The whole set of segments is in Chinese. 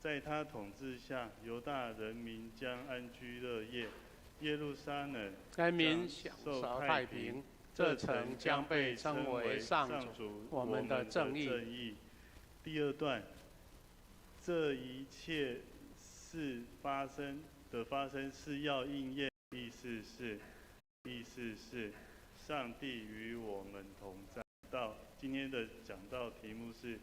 在他统治下，犹大人民将安居乐业，耶路撒冷人民享受太平。这城将被称为上主我们的正义。第二段，这一切事发生是要应验，意思是上帝与我们同在。今天的讲道题目是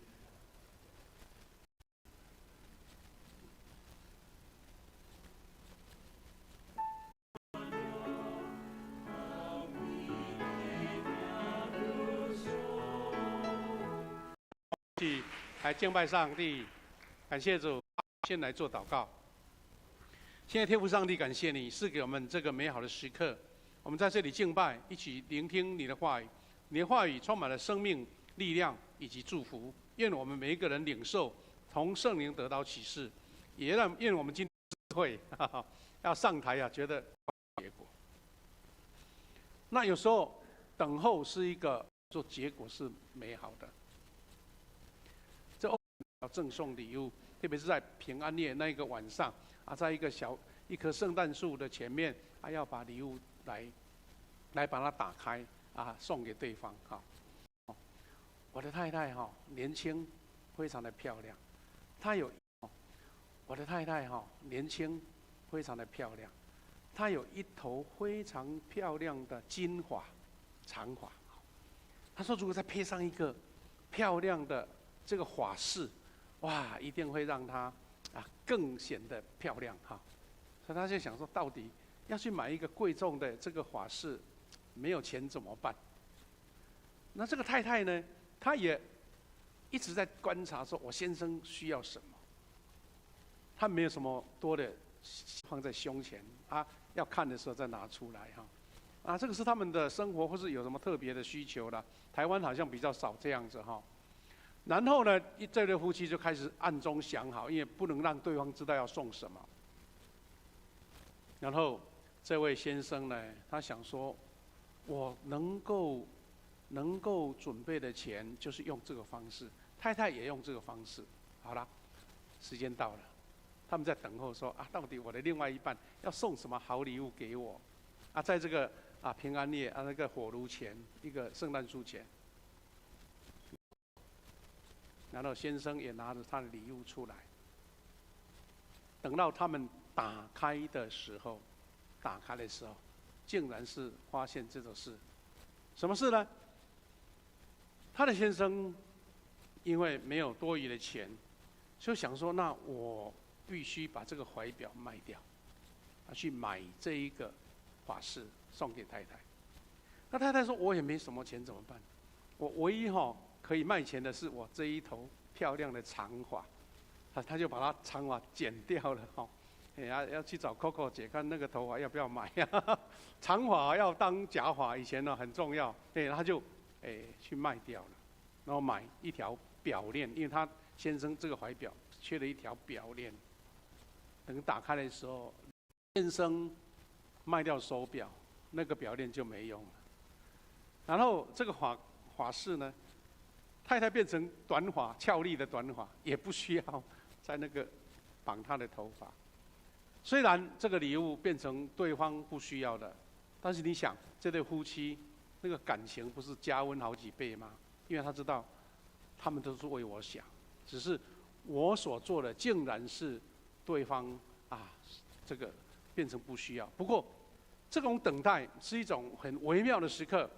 来敬拜上帝，感谢主。先来做祷告。现在天父上帝，感谢你赐给我们这个美好的时刻，我们在这里敬拜，一起聆听你的话语。你的话语充满了生命、力量以及祝福。愿我们每一个人领受，从圣灵得到启示，也愿我们今天智慧要上台啊，觉得结果。那有时候等候是一个做结果是美好的。这要赠送礼物，特别是在平安夜那一个晚上啊，在一棵圣诞树的前面，要把礼物来把它打开啊，送给对方哈。我的太太年轻，非常的漂亮。我的太太年轻，非常的漂亮。她有一头非常漂亮的金发长发。她说，如果再配上一个漂亮的这个发饰，哇，一定会让她更显得漂亮哈。所以她就想说，到底要去买一个贵重的这个发饰，没有钱怎么办？那这个太太呢，她也一直在观察，说我先生需要什么。她没有什么多的放在胸前啊，要看的时候再拿出来哈。这个是他们的生活，或是有什么特别的需求啦。台湾好像比较少这样子哈。然后呢，这对夫妻就开始暗中想好，因为不能让对方知道要送什么。然后这位先生呢，他想说，我能够准备的钱就是用这个方式，太太也用这个方式。好了，时间到了，他们在等候说到底我的另外一半要送什么好礼物给我？在这个平安夜那个火炉前，一个圣诞树前。然后先生也拿着他的礼物出来。等到他们打开的时候，竟然是发现这种事。什么事呢？他的先生因为没有多余的钱，就想说，那我必须把这个怀表卖掉，去买这一个发饰送给太太。那太太说，我也没什么钱怎么办？我唯一可以卖钱的是我这一头漂亮的长发。他就把他长发剪掉了要去找 Coco 姐看那个头发要不要买长发要当假发，以前很重要。他就去卖掉了，然后买一条表链，因为他先生这个怀表缺了一条表链。等打开的时候，先生卖掉手表，那个表链就没用了。然后这个发饰呢，太太变成短发，俏丽的短发，也不需要在那个绑她的头发。虽然这个礼物变成对方不需要的，但是你想，这对夫妻那个感情不是加温好几倍吗？因为他知道，他们都是为我想，只是我所做的竟然是对方这个变成不需要。不过，这种等待是一种很微妙的时刻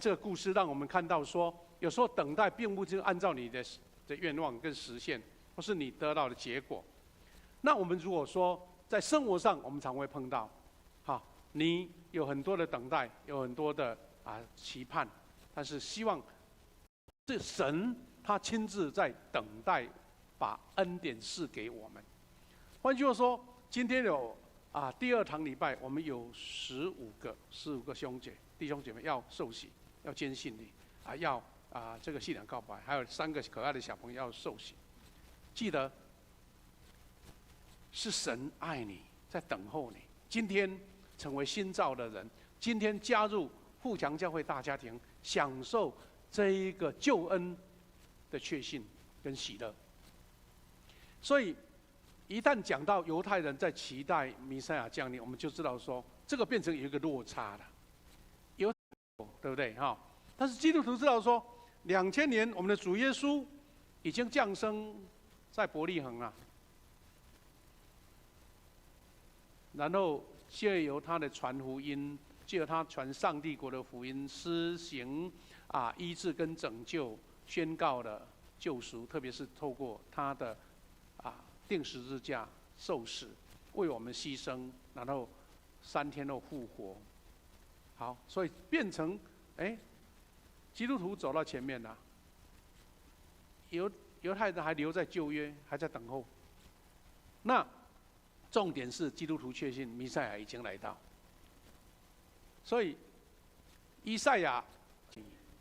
这个故事让我们看到说，有时候等待并不是按照你的愿望跟实现，或是你得到的结果。那我们如果说在生活上，我们常会碰到，你有很多的等待，有很多的期盼，但是希望是神他亲自在等待，把恩典赐给我们。换句话说，今天有第二堂礼拜，我们有15个弟兄姐妹要受洗，要坚信你要这个信仰告白，还有3个可爱的小朋友要受洗。记得是神爱你，在等候你。今天成为新造的人，今天加入富强教会大家庭，享受这一个救恩的确信跟喜乐。所以一旦讲到犹太人在期待弥赛亚降临，我们就知道说这个变成有一个落差了，对不对哈？但是基督徒知道说，2000年我们的主耶稣已经降生在伯利恒了，然后借由他的传福音，借由他传上帝国的福音，施行医治跟拯救，宣告了救赎，特别是透过他的钉十字架受死，为我们牺牲，然后3天后复活。好，所以变成基督徒走到前面了，犹太人还留在旧约，还在等候。那重点是基督徒确信弥赛亚已经来到，所以以赛亚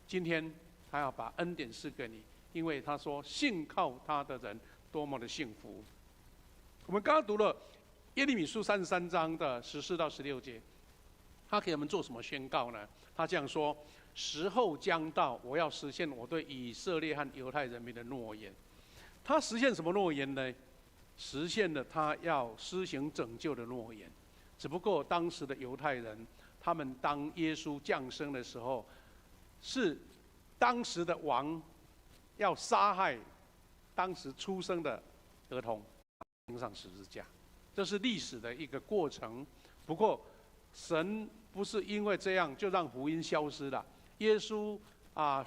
今天他要把恩典赐给你，因为他说信靠他的人多么的幸福。我们刚刚读了耶利米书33章的14到16节，他给我们做什么宣告呢？他这样说：时候将到，我要实现我对以色列和犹太人民的诺言。他实现什么诺言呢？实现了他要施行拯救的诺言。只不过当时的犹太人，他们当耶稣降生的时候，是当时的王要杀害当时出生的儿童，钉上十字架，这是历史的一个过程。不过神不是因为这样就让福音消失了，耶稣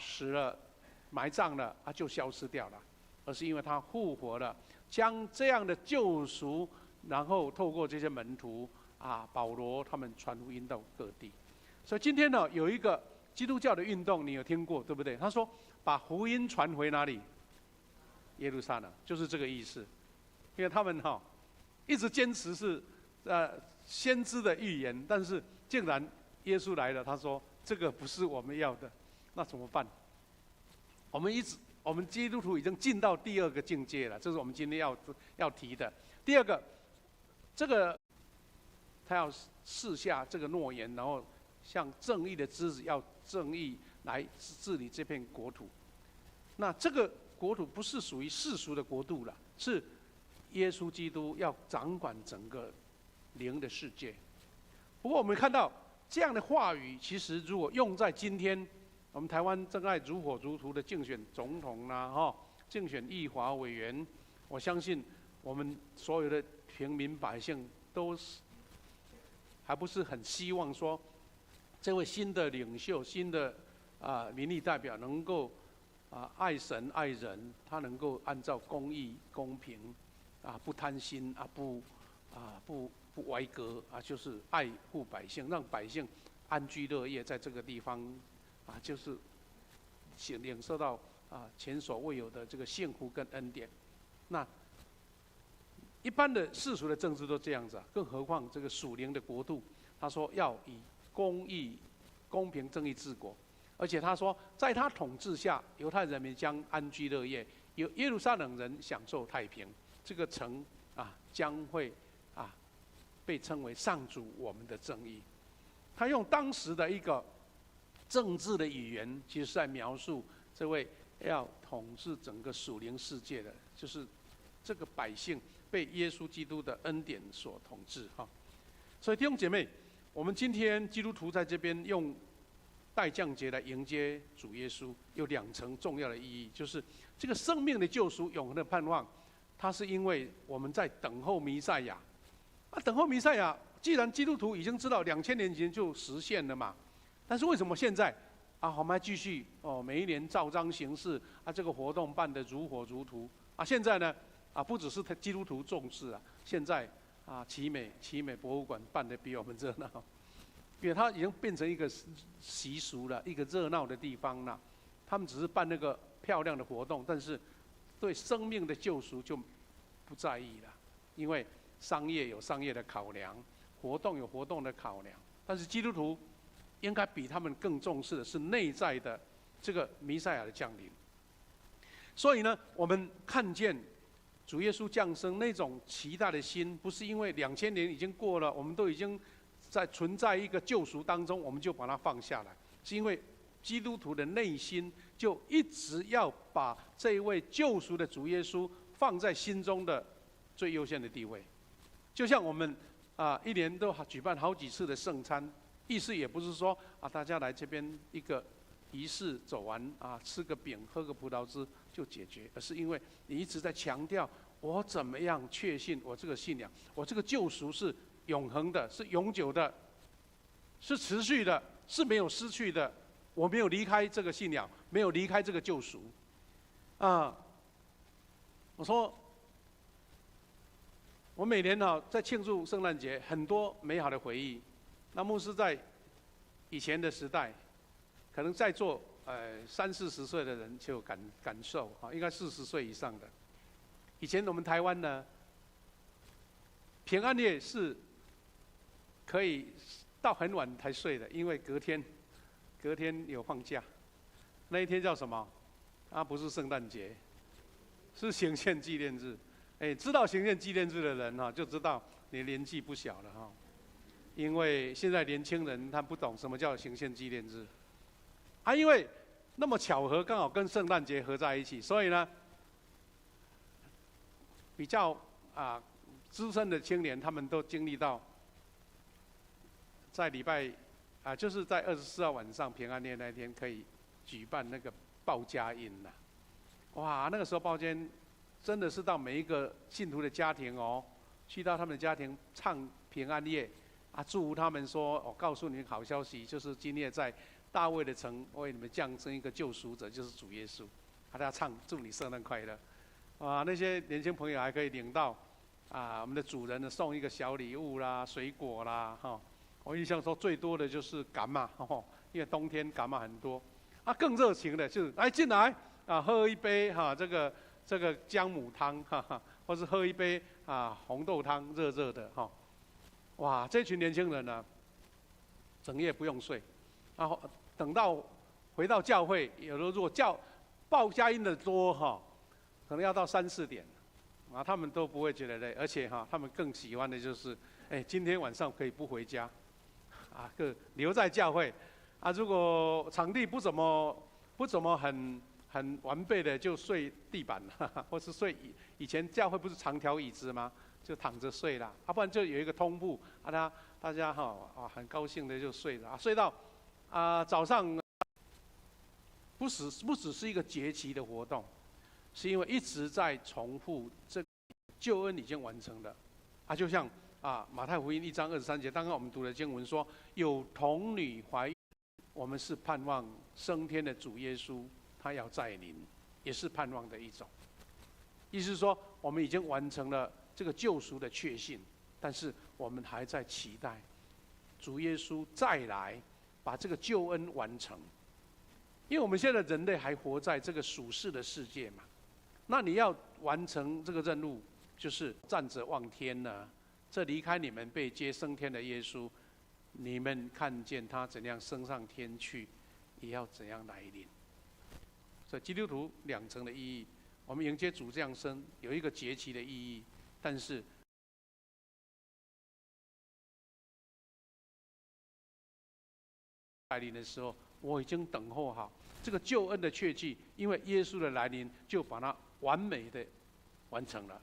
死了，埋葬了就消失掉了，而是因为他复活了，将这样的救赎，然后透过这些门徒保罗他们传福音到各地。所以今天呢，有一个基督教的运动，你有听过对不对？他说把福音传回哪里？耶路撒冷，就是这个意思。因为他们一直坚持是先知的预言，但是竟然耶稣来了，他说这个不是我们要的，那怎么办？我们基督徒已经进到第二个境界了，这是我们今天要提的。第二个，这个他要赐下这个诺言，然后像正义的枝子，要正义来治理这片国土。那这个国土不是属于世俗的国度了，是耶稣基督要掌管整个灵的世界。不过我们看到这样的话语，其实如果用在今天，我们台湾正在如火如荼的竞选总统啦，竞选议华委员，我相信我们所有的平民百姓都是还不是很希望说，这位新的领袖、新的民意代表能够爱神爱人，他能够按照公义、公平不贪心不歪歌就是爱护百姓，让百姓安居乐业，在这个地方就是领受到前所未有的这个幸福跟恩典。那一般的世俗的政治都这样子更何况这个属灵的国度，他说要以公义、公平、正义治国，而且他说在他统治下，犹太人民将安居乐业，耶路撒冷人享受太平。这个城将会被称为上主我们的正义。他用当时的一个政治的语言，其实是在描述这位要统治整个属灵世界的，就是这个百姓被耶稣基督的恩典所统治所以弟兄姐妹，我们今天基督徒在这边用代降节来迎接主耶稣，有2层重要的意义，就是这个生命的救赎、永恒的盼望，它是因为我们在等候弥赛亚。等候弥赛亚，既然基督徒已经知道2000年前就实现了嘛，但是为什么现在我们还继续每一年照章行事这个活动办得如火如荼现在呢不只是基督徒重视现在奇美博物馆办得比我们热闹，因为它已经变成一个习俗了，一个热闹的地方了。他们只是办那个漂亮的活动，但是对生命的救赎就不在意了，因为商业有商业的考量，活动有活动的考量。但是基督徒应该比他们更重视的是内在的这个弥赛亚的降临。所以呢，我们看见主耶稣降生那种期待的心，不是因为2000年已经过了，我们都已经存在一个救赎当中，我们就把它放下来，是因为基督徒的内心就一直要把这一位救赎的主耶稣放在心中的最优先的地位。就像我们一年都举办好几次的圣餐，意思也不是说大家来这边一个仪式走完吃个饼喝个葡萄汁就解决，而是因为你一直在强调我怎么样确信我这个信仰，我这个救赎是永恒的，是永久的，是持续的，是没有失去的。我没有离开这个信仰，没有离开这个救赎。我说，我每年在庆祝圣诞节，很多美好的回忆。那牧师在以前的时代，可能在座30、40岁的人就有感受应该40岁以上的。以前我们台湾呢，平安夜是可以到很晚才睡的，因为隔天有放假。那一天叫什么？不是圣诞节，是行宪纪念日。知道行宪纪念日的人就知道你年纪不小了因为现在年轻人他不懂什么叫行宪纪念日，因为那么巧合刚好跟圣诞节合在一起，所以呢，比较资深的青年他们都经历到，在礼拜就是在24号晚上平安夜那天可以举办那个报佳音哇，那个时候报佳音真的是到每一个信徒的家庭去到他们的家庭唱平安夜祝福他们说，我告诉你们好消息，就是今夜在大卫的城为你们降生一个救赎者，就是主耶稣。大家唱祝你圣诞快乐。那些年轻朋友还可以领到我们的主人呢送一个小礼物啦、水果啦我印象说最多的就是柑嘛因为冬天柑嘛很多。更热情的就是来进来喝一杯这个姜母汤或是喝一杯红豆汤热热的哇，这群年轻人呢，整夜不用睡，等到回到教会，有的如果报佳音的多可能要到3、4点，他们都不会觉得累，而且他们更喜欢的就是，今天晚上可以不回家，留在教会，如果场地不怎么很完备的，就睡地板了，或是睡以前教会不是长条椅子吗？就躺着睡啦，不然就有一个通铺，大家很高兴的就睡了，睡到早上，不只是一个节期的活动，是因为一直在重复这救恩已经完成了，就像马太福音1章23节，刚刚我们读的经文说，有童女怀孕，我们是盼望升天的主耶稣，他要再临，也是盼望的一种。意思是说，我们已经完成了这个救赎的确信，但是我们还在期待主耶稣再来把这个救恩完成。因为我们现在人类还活在这个属世的世界嘛，那你要完成这个任务，就是站着望天呢。这离开你们被接升天的耶稣，你们看见他怎样升上天去，也要怎样来临。所以基督徒2层的意义，我们迎接主降生有一个节期的意义，但是来临的时候，我已经等候好这个救恩的确据，因为耶稣的来临就把它完美的完成了。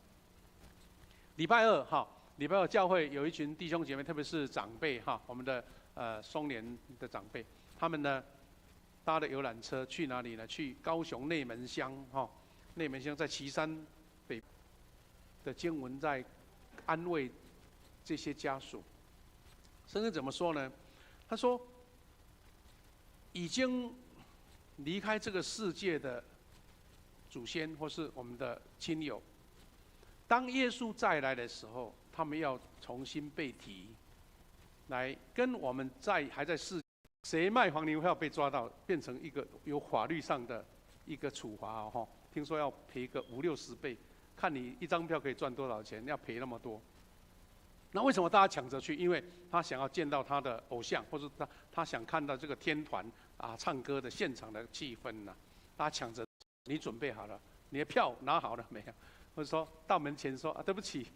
礼拜二教会有一群弟兄姐妹，特别是长辈我们的松联的长辈，他们呢搭的游览车去哪里呢？去高雄内门乡内门乡在旗山北的经文在安慰这些家属。圣经怎么说呢？他说，已经离开这个世界的祖先或是我们的亲友，当耶稣再来的时候，他们要重新被提，来跟我们还在世，谁卖黄牛票被抓到，变成一个有法律上的一个处罚听说要赔个50、60倍，看你一张票可以赚多少钱，要赔那么多。那为什么大家抢着去？因为他想要见到他的偶像，或者他想看到这个天团唱歌的现场的气氛呢？大家抢着，你准备好了，你的票拿好了没有？或者说到门前说对不起，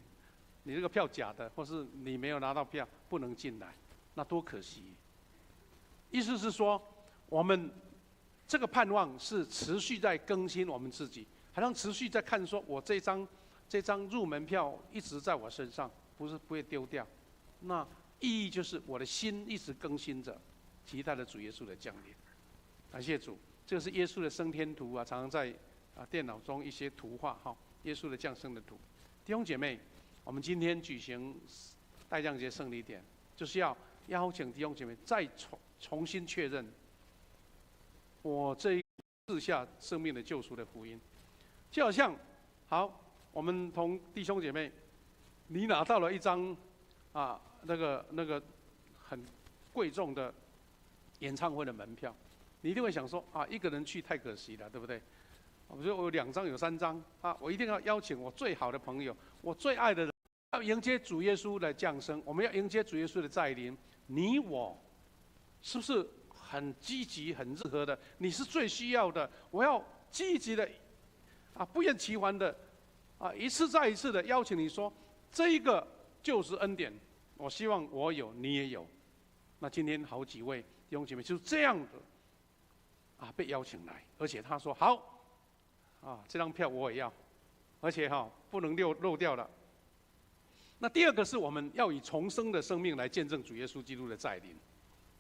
你这个票假的，或是你没有拿到票，不能进来，那多可惜。意思是说，我们这个盼望是持续在更新我们自己，好像持续在看说，我这张这张入门票一直在我身上，不会丢掉。那意义就是我的心一直更新着，期待着主耶稣的降临。感谢主，这个是耶稣的升天图啊，常常在电脑中一些图画哈，耶稣的降生的图。弟兄姐妹，我们今天举行代降节圣礼典，就是要邀请弟兄姐妹再重新确认我这一赐下生命的救赎的福音。就好像好，我们同弟兄姐妹，你拿到了一张那个很贵重的演唱会的门票，你一定会想说一个人去太可惜了，对不对？我说我有2张有3张我一定要邀请我最好的朋友，我最爱的人，要迎接主耶稣的降生，我们要迎接主耶稣的再临。你我是不是很积极、很热合的？你是最需要的，我要积极的不厌其烦的一次再一次的邀请你说，这一个就是恩典，我希望我有，你也有。那今天好几位弟兄姐妹就是这样的被邀请来，而且他说好这张票我也要，而且不能漏掉了。那第二个是我们要以重生的生命来见证主耶稣基督的再临。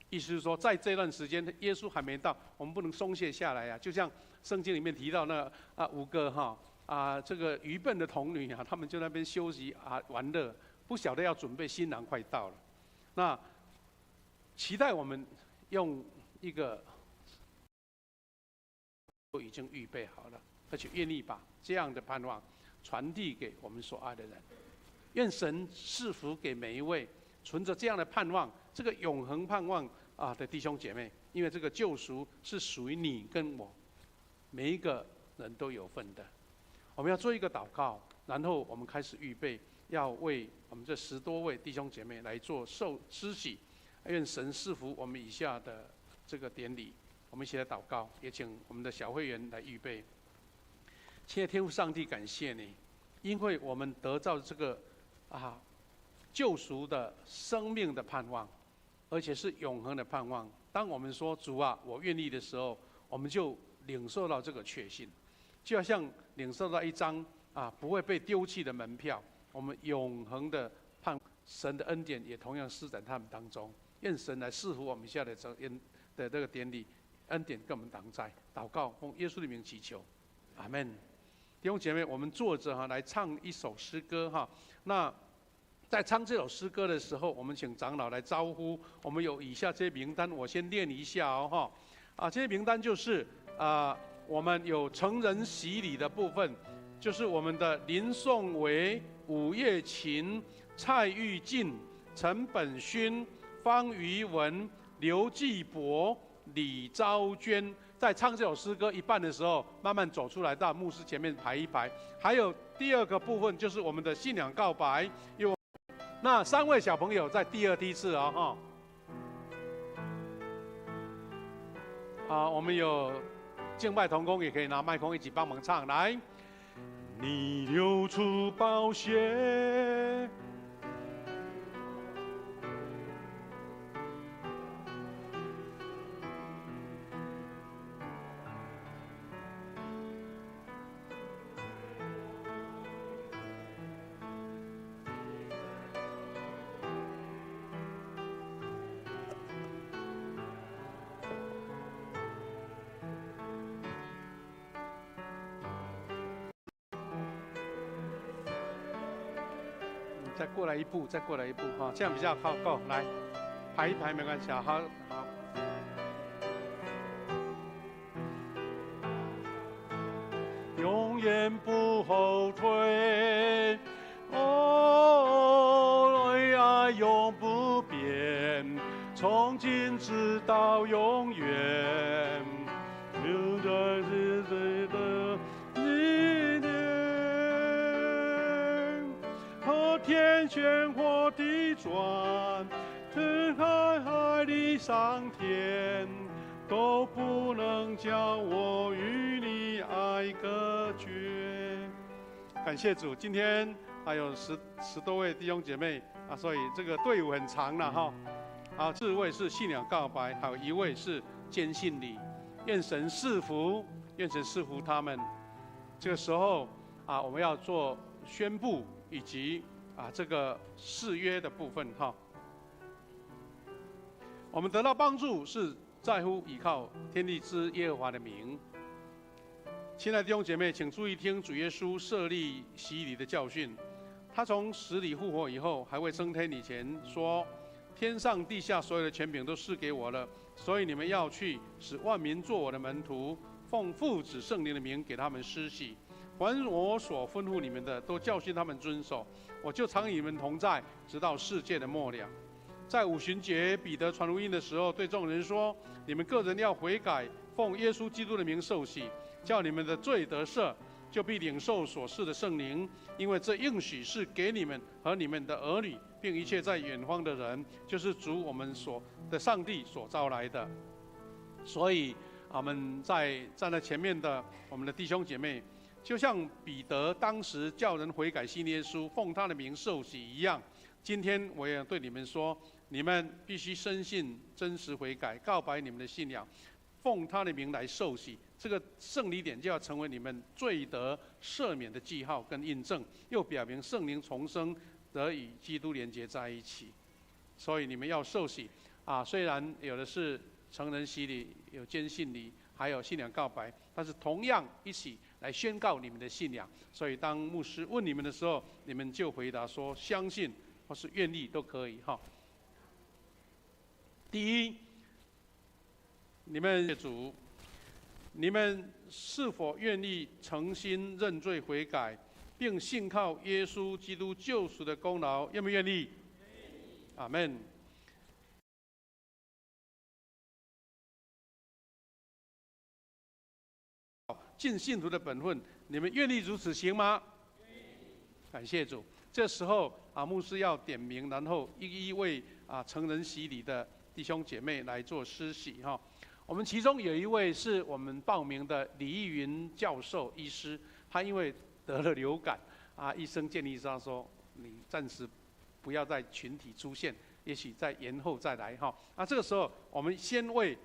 意思是说，在这段时间，耶稣还没到，我们不能松懈下来就像圣经里面提到那5个这个愚笨的童女他们就在那边休息玩乐，不晓得要准备新郎快到了。那期待我们用一个都已经预备好了，而且愿意把这样的盼望传递给我们所爱的人。愿神赐福给每一位存着这样的盼望，这个永恒盼望的弟兄姐妹，因为这个救赎是属于你跟我，每一个人都有份的。我们要做一个祷告，然后我们开始预备，要为我们这10多位弟兄姐妹来做受施洗。愿神赐福我们以下的这个典礼。我们一起来祷告，也请我们的小会员来预备。亲爱的天父上帝，感谢你，因为我们得到这个救赎的生命的盼望，而且是永恒的盼望。当我们说主我愿意的时候，我们就领受到这个确信，就好像领受到一张不会被丢弃的门票。我们永恒的盼望，神的恩典也同样施展他们当中。愿神来赐福我们下的这个典礼，恩典跟我们同在。祷告奉耶稣的名祈求，阿们。弟兄姐妹，我们坐着来唱一首诗歌那在唱这首诗歌的时候，我们请长老来招呼。我们有以下这些名单，我先念一下这些名单就是我们有成人洗礼的部分，就是我们的林颂维、伍月琴、蔡玉进、陈本勋、方瑜文、刘继博、李昭娟。在唱这首诗歌一半的时候，慢慢走出来到牧师前面排一排。还有第二个部分就是我们的信仰告白，有那3位小朋友在第2梯次我们有敬拜同工，也可以拿麦克风一起帮忙唱来。你流出宝血，再过来一步，再过来一步这样比较好够。来，排一排没关系好。永远不后退，永不变，从今直到永远，留在世界的纪念。天旋或地转，天海里上天，都不能将我与你爱隔绝。感谢主，今天还有十多位弟兄姐妹所以这个队伍很长了4位是信仰告白，还有1位是坚信礼。愿神赐福，愿神赐福他们。这个时候我们要做宣布以及这个誓约的部分哈。我们得到帮助是在乎依靠天地之耶和华的名。亲爱的弟兄姐妹，请注意听主耶稣设立洗礼的教训。他从死里复活以后，还未升天以前说：“天上地下所有的权柄都赐给我了，所以你们要去，使万民做我的门徒，奉父子圣灵的名给他们施洗。凡我所吩咐你们的，都教训他们遵守。我就常与你们同在，直到世界的末了。”在五旬节，彼得传福音的时候，对众人说：“你们个人要悔改，奉耶稣基督的名受洗，叫你们的罪得赦，就必领受所赐的圣灵。因为这应许是给你们和你们的儿女，并一切在远方的人，就是主我们所的上帝所招来的。”所以，我们在站在前面的我们的弟兄姐妹，就像彼得当时叫人悔改信耶稣，奉他的名受洗一样。今天我也对你们说，你们必须深信真实悔改，告白你们的信仰，奉他的名来受洗。这个圣礼点就要成为你们罪得赦免的记号跟印证，又表明圣灵重生得与基督连结在一起。所以你们要受洗虽然有的是成人洗礼，有坚信礼，还有信仰告白，但是同样一起来宣告你们的信仰。所以当牧师问你们的时候，你们就回答说相信或是愿意都可以哈。第一，你们主，你们是否愿意诚心认罪悔改，并信靠耶稣基督救赎的功劳？愿不愿意？阿们。尽信徒的本分，你们愿意如此行吗？感谢主。这时候牧师要点名，然后一一为成人洗礼的弟兄姐妹来做施洗哈。我们其中有一位是我们报名的李义云教授医师，他因为得了流感医生建议他说，你暂时不要在群体出现，也许再延后再来哈。这个时候我们先为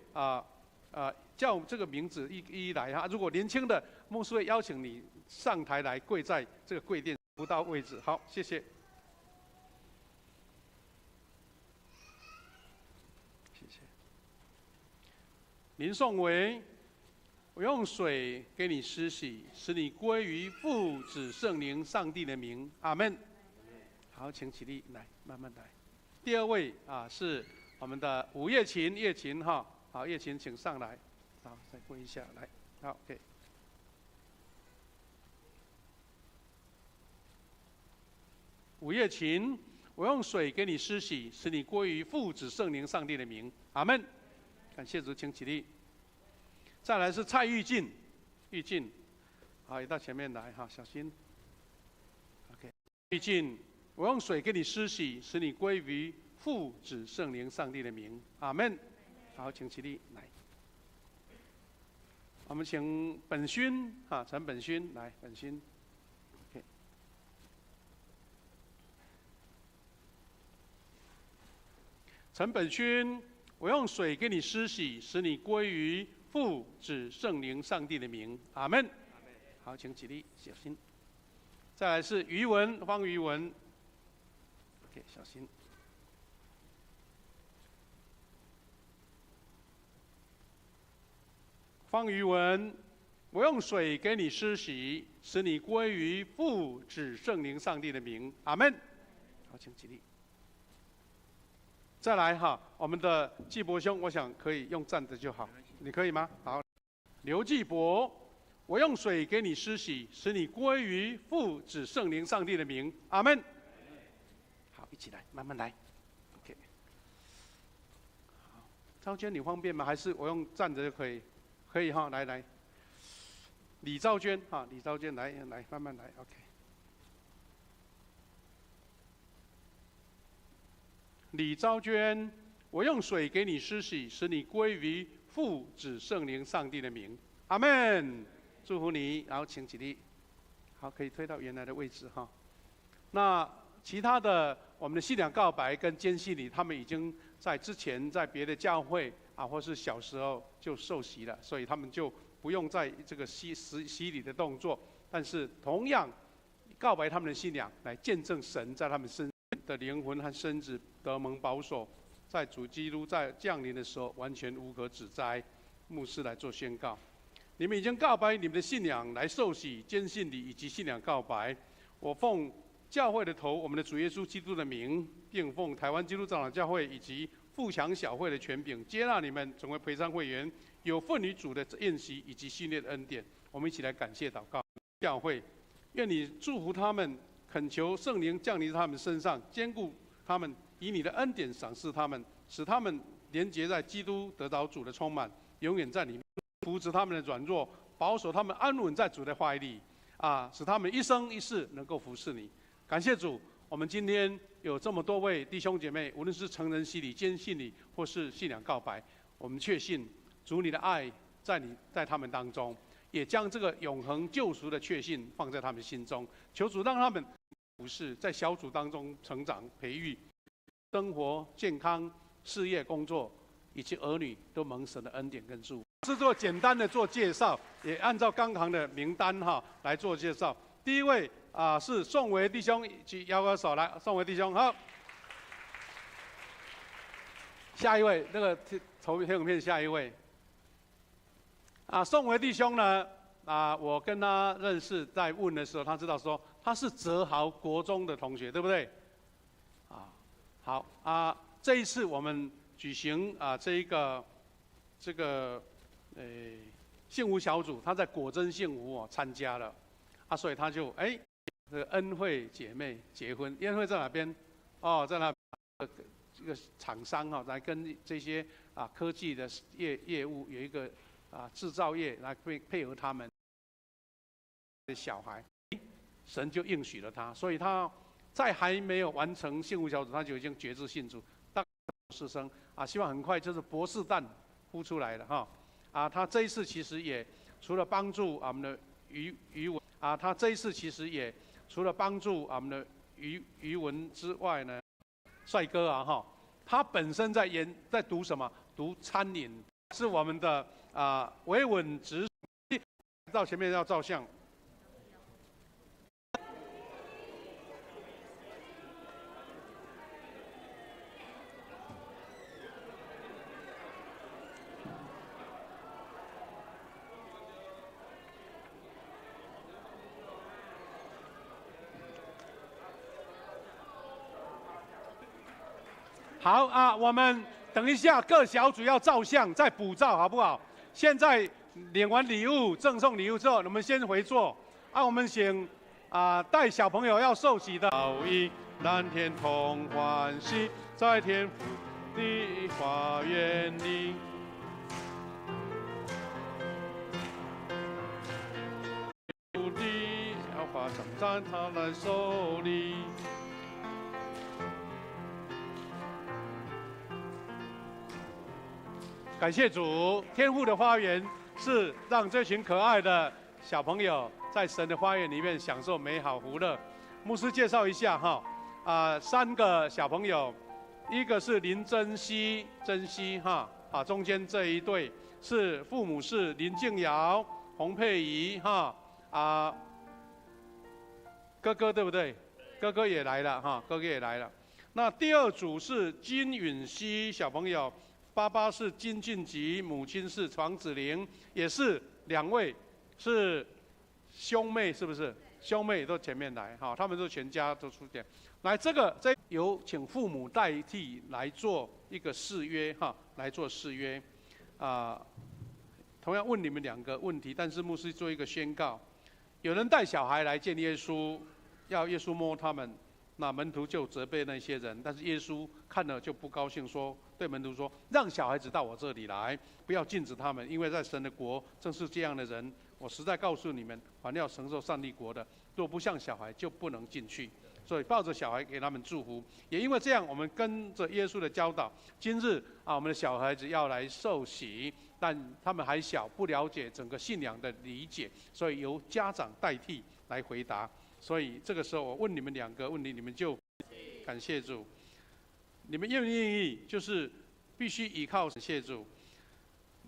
叫这个名字一来哈。如果年轻的牧师会邀请你上台来跪在这个跪垫不到位置。好，谢谢。谢谢。林颂维，我用水给你施洗，使你归于父子圣灵上帝的名。阿们。好，请起立，来，慢慢来。第二位是我们的吴叶琴，叶琴哈。好，叶琴请上来。好，再跪一下，来。好 ，OK。五叶琴，我用水给你施洗，使你归于父子圣灵上帝的名。阿们。感谢主，请起立。再来是蔡玉进，玉进，好，也到前面来哈，小心。OK， 玉进，我用水给你施洗，使你归于父子圣灵上帝的名。阿们。好，请起立，来。我们请本勋陈本勋来，本勋。OK。陈本勋，我用水给你施洗，使你归于父子圣灵上帝的名。阿们。好，请起立，小心。再来是余文，方余文。OK， 小心。方余文，我用水给你施洗，使你归于父子圣灵上帝的名。阿们。好，请起立。再来我们的季伯兄，我想可以用站着就好，你可以吗？好，刘季伯，我用水给你施洗，使你归于父子圣灵上帝的名。阿们。好，一起来，慢慢来。OK。好，昭娟，你方便吗？还是我用站着就可以？可以哈，来来。李昭娟李昭娟来，慢慢来 ，OK。李昭娟，我用水给你施洗，使你归于父子圣灵上帝的名。阿们。祝福你，然后请起立。好，可以推到原来的位置哈。那其他的我们的信仰告白跟坚信礼，他们已经在之前在别的教会或是小时候就受洗了，所以他们就不用在这个洗礼的动作。但是同样告白他们的信仰，来见证神在他们身的灵魂和身子得蒙保守，在主基督在降临的时候完全无可指摘。牧师来做宣告：你们已经告白你们的信仰，来受洗、坚信礼以及信仰告白。我奉教会的头，我们的主耶稣基督的名，并奉台湾基督长老教会以及富强小会的权柄，接纳你们成为陪葬会员，有份于主的宴席以及训练的恩典。我们一起来感谢祷告教会，愿你祝福他们，恳求圣灵降临在他们身上，兼顾他们，以你的恩典赏赐他们，使他们连结在基督，得到主的充满，永远在里面，扶持他们的软弱，保守他们安稳在主的怀里，使他们一生一世能够服侍你。感谢主，我们今天有这么多位弟兄姐妹，无论是成人洗礼、坚信礼，或是信仰告白，我们确信主你的爱在他们当中，也将这个永恒救赎的确信放在他们心中。求主让他们服侍，在小组当中成长培育，生活健康、事业工作以及儿女都蒙神的恩典跟祝福。是做简单的做介绍，也按照刚行的名单来做介绍。第一位是宋维弟兄，举摇个手来，宋维弟兄好。下一位那个投影片下一位。宋维弟兄呢我跟他认识，在问的时候，他知道说他是泽豪国中的同学，对不对？好这一次我们举行这个幸福小组，他在果真幸福参加了，所以他就这个恩惠姐妹结婚，恩惠在哪边？在那这个厂商来跟这些科技的业务有一个制造业来配合他们的小孩，神就应许了他，所以他在还没有完成幸福小组，他就已经决志信主，大博士生希望很快就是博士蛋孵出来了他这一次其实也除了帮助我们的语文他这一次其实也除了帮助我们的语文之外呢，帅哥他本身在读什么？读餐饮，是我们的维稳执到前面要照相。好我们等一下各小组要照相，再补照好不好？现在领完礼物、赠送礼物之后，我们先回座。我们请带小朋友要受洗的，蓝天同欢喜，在天父的花园里。主的要把掌在他来手里。感谢主，天父的花园是让这群可爱的小朋友在神的花园里面享受美好福乐。牧师介绍一下3个小朋友，一个是林珍惜中间这一对是父母是林静瑶、洪佩仪哥哥对不对？哥哥也来了哥哥也来了。那第二组是金允熙小朋友。爸爸是金俊吉，母亲是黄子玲，也是2位是兄妹，是不是？兄妹都前面来他们都全家都出点。来，这由请父母代替来做一个誓约来做誓约。同样问你们2个问题，但是牧师做一个宣告：有人带小孩来见耶稣，要耶稣摸他们。那门徒就责备那些人，但是耶稣看了就不高兴，对门徒说：“让小孩子到我这里来，不要禁止他们，因为在神的国正是这样的人。我实在告诉你们，凡要承受上帝国的，若不像小孩，就不能进去。”所以抱着小孩给他们祝福。也因为这样，我们跟着耶稣的教导，今日我们的小孩子要来受洗，但他们还小，不了解整个信仰的理解，所以由家长代替来回答。所以这个时候我问你们2个问题，你们就感谢主。你们愿不愿意？就是必须依靠感谢主。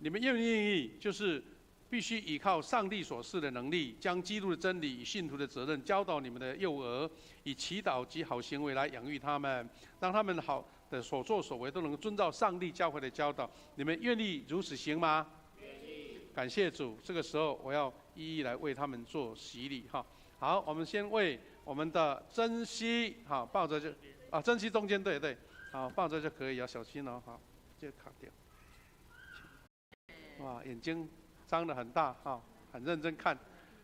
你们愿不愿意？就是必须依靠上帝所赐的能力，将基督的真理与信徒的责任教导你们的幼儿，以祈祷及好行为来养育他们，让他们好的所作所为都能遵照上帝教会的教导。你们愿意如此行吗？愿意。感谢主。这个时候我要一一来为他们做洗礼哈。好，我们先为我们的珍惜，好，抱着就珍惜中间，对对，好，抱着就可以，要小心哦，好，这卡掉。哇，眼睛张得很大哈，很认真看。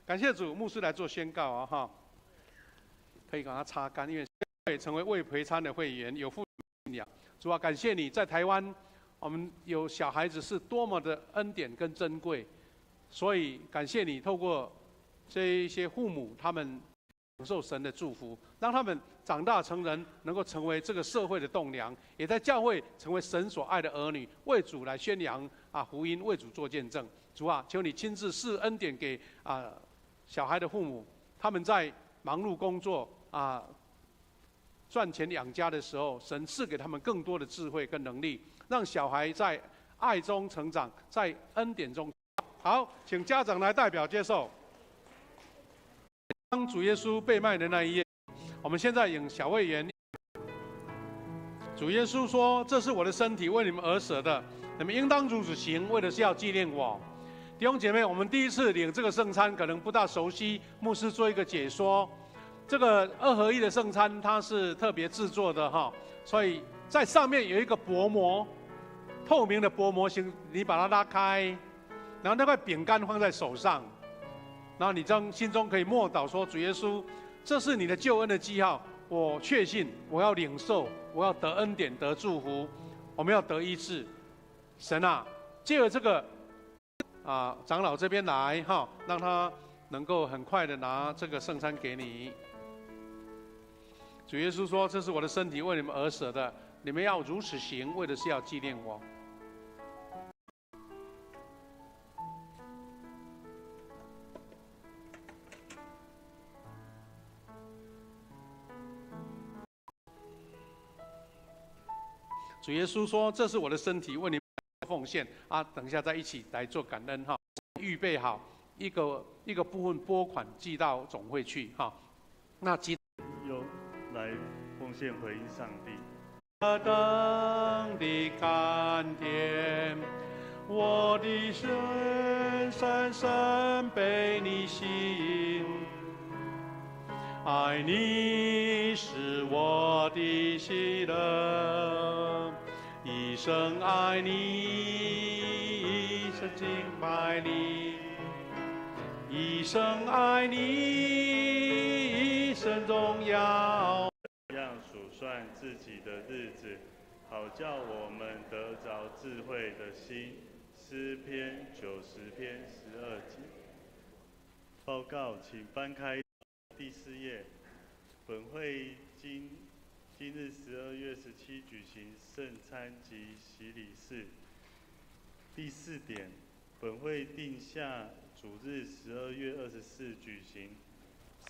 感谢主，牧师来做宣告啊哈，可以把它擦干，因为会成为未陪餐的会员，有父信仰。主啊，感谢你在台湾，我们有小孩子是多么的恩典跟珍贵，所以感谢你透过这一些父母，他们享受神的祝福，让他们长大成人，能够成为这个社会的栋梁，也在教会成为神所爱的儿女，为主来宣扬福音，为主做见证。主啊，求你亲自赐恩典给小孩的父母，他们在忙碌工作赚钱养家的时候，神赐给他们更多的智慧跟能力，让小孩在爱中成长，在恩典中。好，请家长来代表接受。当主耶稣被卖的那一夜，我们现在引小会员。主耶稣说：“这是我的身体，为你们而舍的，你们应当如此行，为的是要纪念我。”弟兄姐妹，我们第一次领这个圣餐，可能不大熟悉，牧师做一个解说。这个2合1的圣餐，它是特别制作的哈，所以在上面有一个薄膜，透明的薄膜型，你把它拉开，然后那块饼干放在手上。然后你心中可以默祷说：“主耶稣，这是你的救恩的记号，我确信，我要领受，我要得恩典，得祝福，我们要得医治。神啊，借着这个长老这边来哈，让他能够很快的拿这个圣餐给你。主耶稣说：这是我的身体，为你们而舍的，你们要如此行，为的是要纪念我。”主耶稣说：“这是我的身体，为你们奉献等一下再一起来做感恩哈，预备好一个部分拨款寄到总会去哈。那有来奉献回应上帝。何等的甘甜，我的神深深被你吸引，爱你是我的喜乐。一生爱你，一生敬拜你，一生爱你，一生荣耀。样数算自己的日子，好叫我们得着智慧的心。诗篇90篇12节。报告，请翻开第4页。本会今日12月17举行圣餐及洗礼式。第4点，本会定下主日12月24举行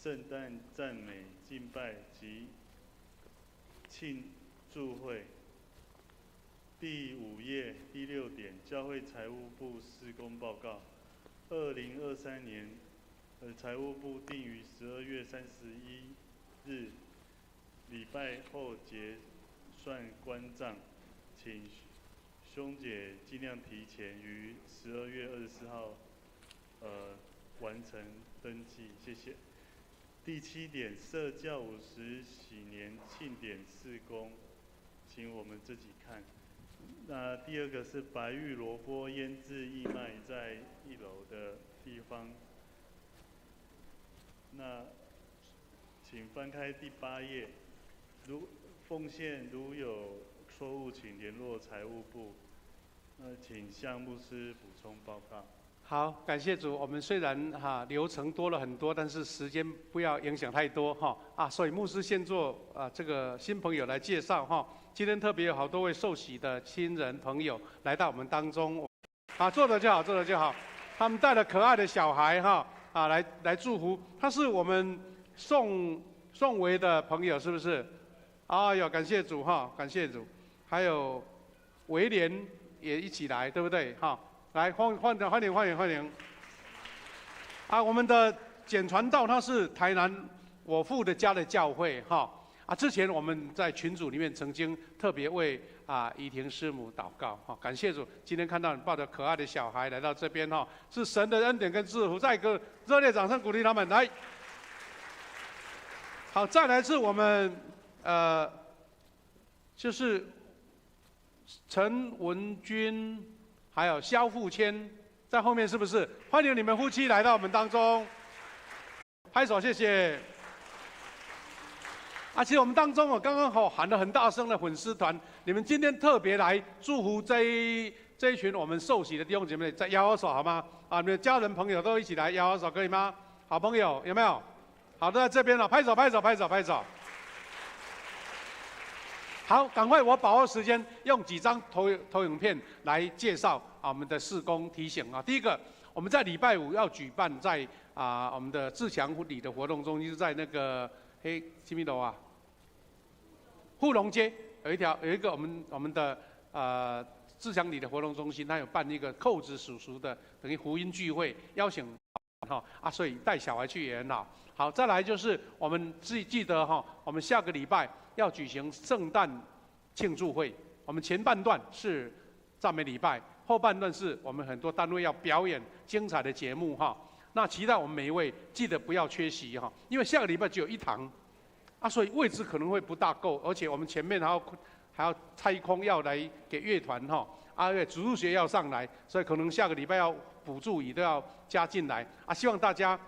圣诞赞美敬拜及庆祝会。第5页第6点，教会财务部施工报告。2023年，财务部定于12月31日礼拜后结算关账，请兄姐尽量提前于12月24号，完成登记，谢谢。第7点，社教50喜年庆典事工，请我们自己看。那第2个是白玉萝卜腌制义卖，在1楼的地方。那请翻开第8页。奉献如有错误，请联络财务部。请向牧师补充报告。好，感谢主。我们虽然流程多了很多，但是时间不要影响太多所以牧师先做这个新朋友来介绍今天特别有好多位受洗的亲人朋友来到我们当中。坐着就好，坐着就好。他们带了可爱的小孩来祝福。他是我们宋维的朋友，是不是？感谢主感谢主。还有维廉也一起来，对不对来欢迎。啊，我们的简传道他是台南我父的家的教会哈。啊，之前我们在群组里面曾经特别为怡婷师母祷告哈，感谢主，今天看到你抱着可爱的小孩来到这边哈，是神的恩典跟祝福，再一个热烈掌声鼓励他们来。好，再来是我们就是陈文君还有肖富谦在后面，是不是？欢迎你们夫妻来到我们当中，拍手，谢谢。其实我们当中刚刚喊得很大声的粉丝团，你们今天特别来祝福这一群我们受洗的弟兄姐妹，再摇摇手好吗？你们家人朋友都一起来摇摇手，可以吗？好朋友有没有？好的，在这边了，拍手拍手拍手拍手。好，赶快我把握时间，用几张投影片来介绍我们的事工提醒啊。第一个，我们在礼拜五要举办在我们的自强里的活动中心，是在那个什么楼啊？富隆街有一个我们的自强里的活动中心，它有办一个扣子叔叔的等于福音聚会，邀请所以带小孩去也很好。好，再来就是我们记得我们下个礼拜要举行圣诞庆祝会。我们前半段是赞美礼拜，后半段是我们很多单位要表演精彩的节目哈。那期待我们每一位记得不要缺席哈，因为下个礼拜只有一堂，所以位置可能会不大够，而且我们前面还要拆空要来给乐团哈，主日学要上来，所以可能下个礼拜要补助椅都要加进来希望大家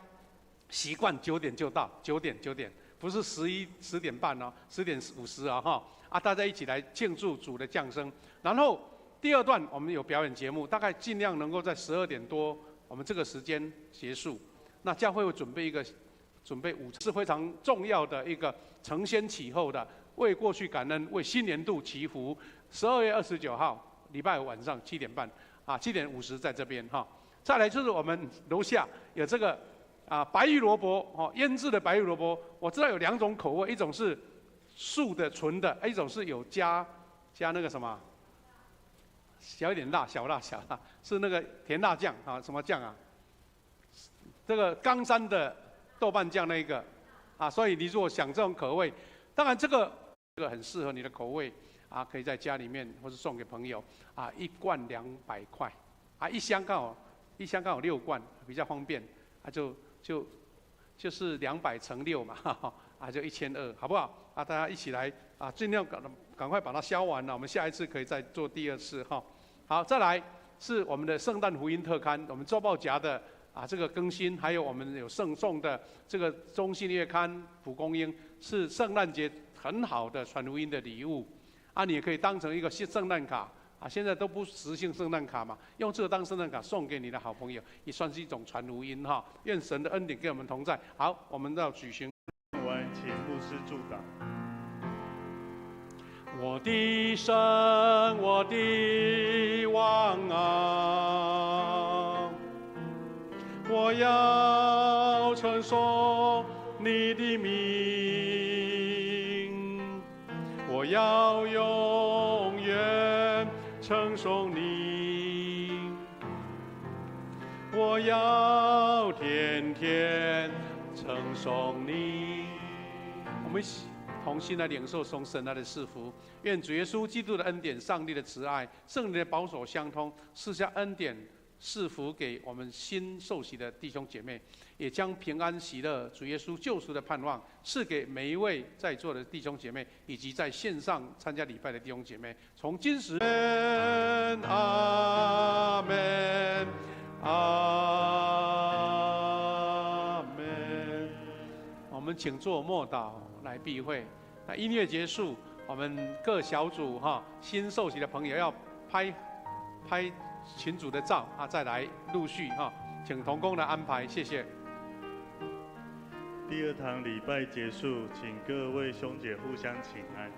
习惯9点就到，9点，不是10点半哦，10点50大家一起来庆祝主的降生。然后第二段我们有表演节目，大概尽量能够在12点多。我们这个时间结束，那教会会准备5次非常重要的一个承先启后的为过去感恩、为新年度祈福。12月29号礼拜五晚上7点半7点50在这边哈。再来就是我们楼下有这个白玉萝卜腌制的白玉萝卜，我知道有2种口味，一种是素的纯的，一种是有加那个什么。小一点辣，小辣，是那个甜辣酱什么酱啊？这个冈山的豆瓣酱那一个所以你如果想这种口味，当然这个很适合你的口味可以在家里面或是送给朋友1罐200块一箱刚好6罐，比较方便就是200乘6嘛就1200，好不好大家一起来尽量赶快把它销完了，我们下一次可以再做第2次哈。好，再来是我们的圣诞福音特刊，我们周报夹的这个更新，还有我们有赠送的这个中信月刊蒲公英，是圣诞节很好的传福音的礼物你也可以当成一个圣诞卡现在都不实行圣诞卡嘛，用这个当圣诞卡送给你的好朋友，也算是一种传福音哈。愿神的恩典跟我们同在。好，我们要举行完，请牧师祝祷。我的神，我的王我要称颂你的名，我要永远称颂你，我要天天称颂你。我们一起同心来领受从神来的赐福，愿主耶稣基督的恩典、上帝的慈爱、圣灵的保守相通，赐下恩典赐福给我们新受洗的弟兄姐妹，也将平安喜乐、主耶稣救赎的盼望赐给每一位在座的弟兄姐妹，以及在线上参加礼拜的弟兄姐妹。从今时，阿门，阿门。我们请做默祷来闭会。那音乐结束，我们各小组新受洗的朋友要拍群组的照再来陆续请同工来安排，谢谢。第2堂礼拜结束，请各位兄姐互相请安。